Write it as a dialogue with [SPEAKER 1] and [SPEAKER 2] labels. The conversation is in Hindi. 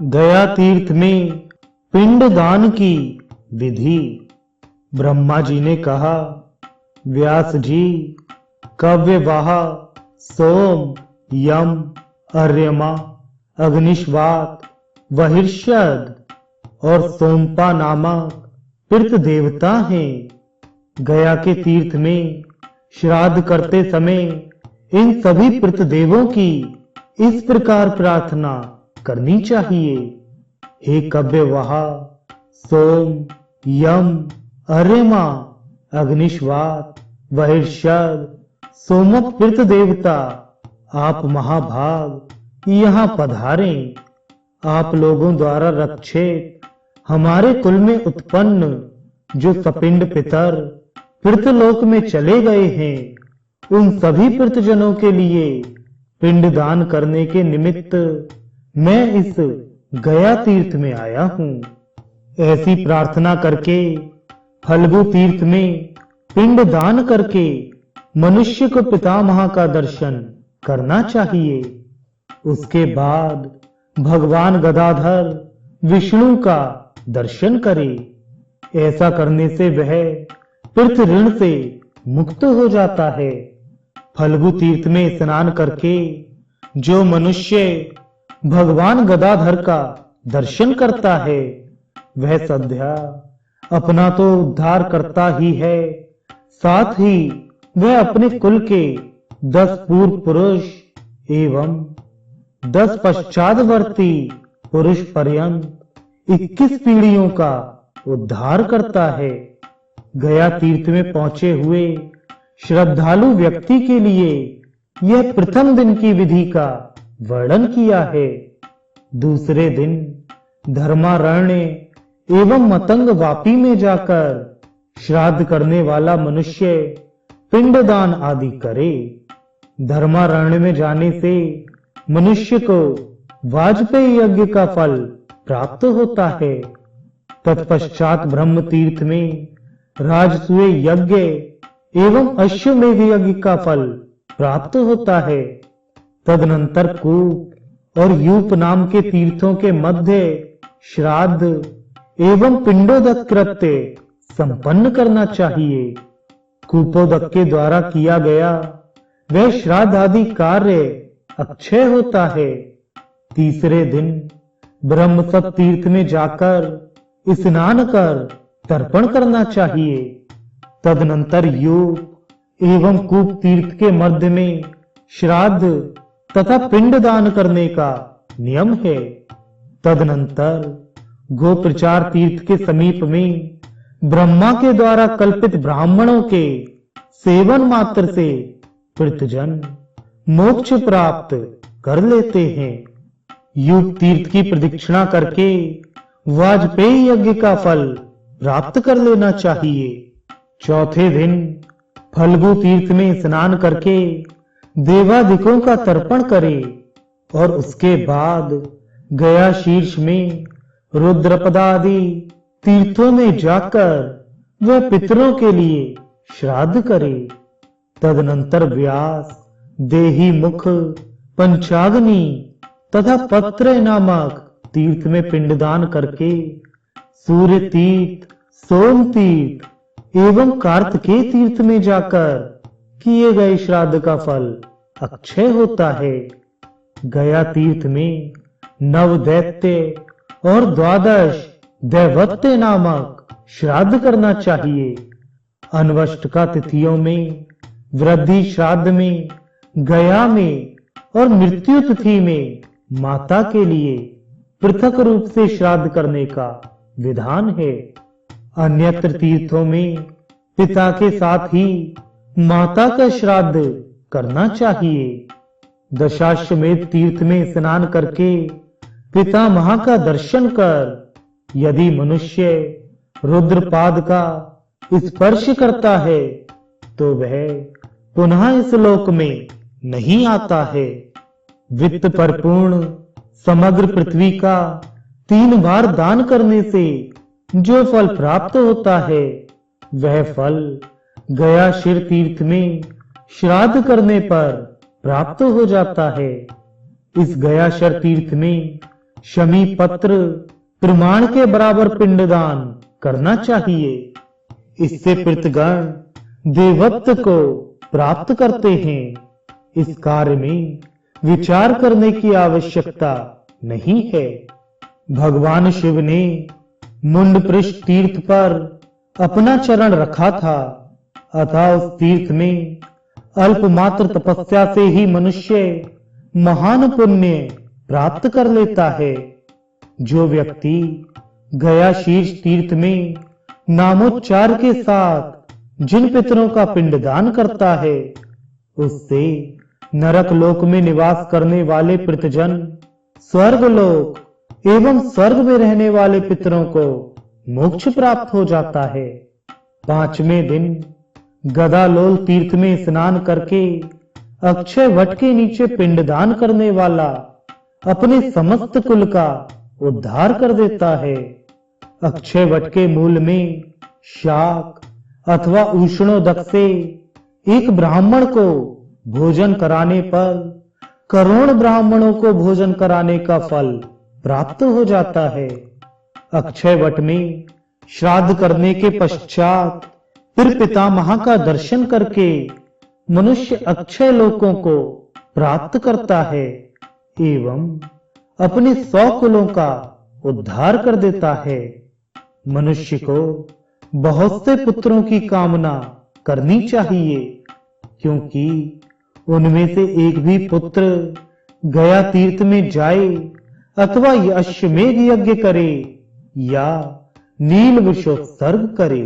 [SPEAKER 1] गया तीर्थ में पिंड दान की विधि। ब्रह्मा जी ने कहा, व्यास जी, कव्यवाह, सोम, यम, अर्यमा, अग्निश्वात, वहिर्ष्यद और सोमपा नामक पितृ देवता हैं। गया के तीर्थ में श्राद्ध करते समय इन सभी पितृ देवों की इस प्रकार प्रार्थना करनी चाहिए। हे कव्यवाह, सोम, यम, अर्यमा, अग्निश्वात, वहिर्ष्यद, सोमक पितृ देवता, आप महाभाग यहाँ पधारें। आप लोगों द्वारा रक्षित हमारे कुल में उत्पन्न जो सपिंड पितर पृथ्लोक में चले गए हैं, उन सभी पृथजनों के लिए पिंड दान करने के निमित्त मैं इस गया तीर्थ में आया हूँ। ऐसी प्रार्थना करके फल्गु तीर्थ में पिंड दान करके मनुष्य को पितामह का दर्शन करना चाहिए। उसके बाद भगवान गदाधर विष्णु का दर्शन करे। ऐसा करने से वह पृथ्वी ऋण से मुक्त हो जाता है। फल्गु तीर्थ में स्नान करके जो मनुष्य भगवान गदाधर का दर्शन करता है, वह सद्या अपना तो उद्धार करता ही है, साथ ही वह अपने कुल के 10 पूर्व पुरुष एवं 10 पश्चातवर्ती पुरुष पर्यंत 21 पीढ़ियों का उद्धार करता है। गया तीर्थ में पहुंचे हुए श्रद्धालु व्यक्ति के लिए यह प्रथम दिन की विधि का वर्णन किया है। दूसरे दिन धर्मारण्य एवं मतंग वापी में जाकर श्राद्ध करने वाला मनुष्य पिंडदान आदि करे। धर्मारण्य में जाने से मनुष्य को वाजपेयी यज्ञ का फल प्राप्त होता है। तत्पश्चात ब्रह्म तीर्थ में राजसूय यज्ञ एवं अश्वमेध यज्ञ का फल प्राप्त होता है। तदनंतर कूप और यूप नाम के तीर्थों के मध्य श्राद्ध एवं पिंडोदक कृत्य संपन्न करना चाहिए। कूपोदक के द्वारा किया गया वह श्राद्ध आदि कार्य अक्षय होता है। तीसरे दिन ब्रह्मसत तीर्थ में जाकर स्नान कर तर्पण करना चाहिए। तदनंतर यूप एवं कूप तीर्थ के मध्य में श्राद्ध तथा पिंड दान करने का नियम है। तदनंतर गोप्रचार तीर्थ के समीप में ब्रह्मा के द्वारा कल्पित ब्राह्मणों के सेवन मात्र से पृथजन मोक्ष प्राप्त कर लेते हैं। युग तीर्थ की प्रदक्षिणा करके वाजपेयी यज्ञ का फल प्राप्त कर लेना चाहिए। चौथे दिन फल्गु तीर्थ में स्नान करके देवादिकों का तर्पण करे और उसके बाद गया शीर्ष में रुद्रपदादि तीर्थों में जाकर वह पितरों के लिए श्राद्ध करे। तदनंतर व्यास, देही मुख, पंचाग्नि तथा पत्र नामक तीर्थ में पिंडदान करके सूर्य तीर्थ, सोम तीर्थ एवं कार्तिकेय तीर्थ में जाकर किए गए श्राद्ध का फल अक्षय होता है। गया तीर्थ में 9 दैत्य और 12 दैवत्य नामक श्राद्ध करना चाहिए। अनवष्टका तिथियों में वृद्धि श्राद्ध में गया में और मृत्यु तिथि में माता के लिए पृथक रूप से श्राद्ध करने का विधान है। अन्यत्र तीर्थों में पिता के साथ ही माता का श्राद्ध करना चाहिए। दशाश्वमेध तीर्थ में स्नान करके पितामह का दर्शन कर यदि मनुष्य रुद्रपाद का स्पर्श करता है तो वह पुनः इस लोक में नहीं आता है। वित्त परिपूर्ण समग्र पृथ्वी का 3 बार दान करने से जो फल प्राप्त होता है, वह फल गया शिर तीर्थ में श्राद्ध करने पर प्राप्त हो जाता है। इस गया शर तीर्थ में शमी पत्र प्रमाण के बराबर पिंडदान करना चाहिए। इससे पितृगण देवत्व को प्राप्त करते हैं। इस कार्य में विचार करने की आवश्यकता नहीं है। भगवान शिव ने मुंडपृष्ठ तीर्थ पर अपना चरण रखा था, अतः उस तीर्थ में अल्पमात्र तपस्या से ही मनुष्य महान पुण्य प्राप्त कर लेता है। जो व्यक्ति गया शीर्ष तीर्थ में नामोच्चार के साथ जिन पितरों का पिंडदान करता है, उससे नरक लोक में निवास करने वाले पितृजन स्वर्ग लोक एवं स्वर्ग में रहने वाले पितरों को मोक्ष प्राप्त हो जाता है। 5वें दिन गदालोल तीर्थ में स्नान करके अक्षय वट के नीचे पिंडदान करने वाला अपने समस्त कुल का उद्धार कर देता है। अक्षय वट के मूल में शाक अथवा उष्णोदक से एक ब्राह्मण को भोजन कराने पर करोड़ ब्राह्मणों को भोजन कराने का फल प्राप्त हो जाता है। अक्षय वट में श्राद्ध करने के पश्चात फिर पितामह का दर्शन करके मनुष्य अक्षय लोकों को प्राप्त करता है एवं अपने 100 कुलों का उद्धार कर देता है। मनुष्य को बहुत से पुत्रों की कामना करनी चाहिए, क्योंकि उनमें से एक भी पुत्र गया तीर्थ में जाए अथवा अश्वमेध यज्ञ करे या नील वृषोत्सर्ग करे।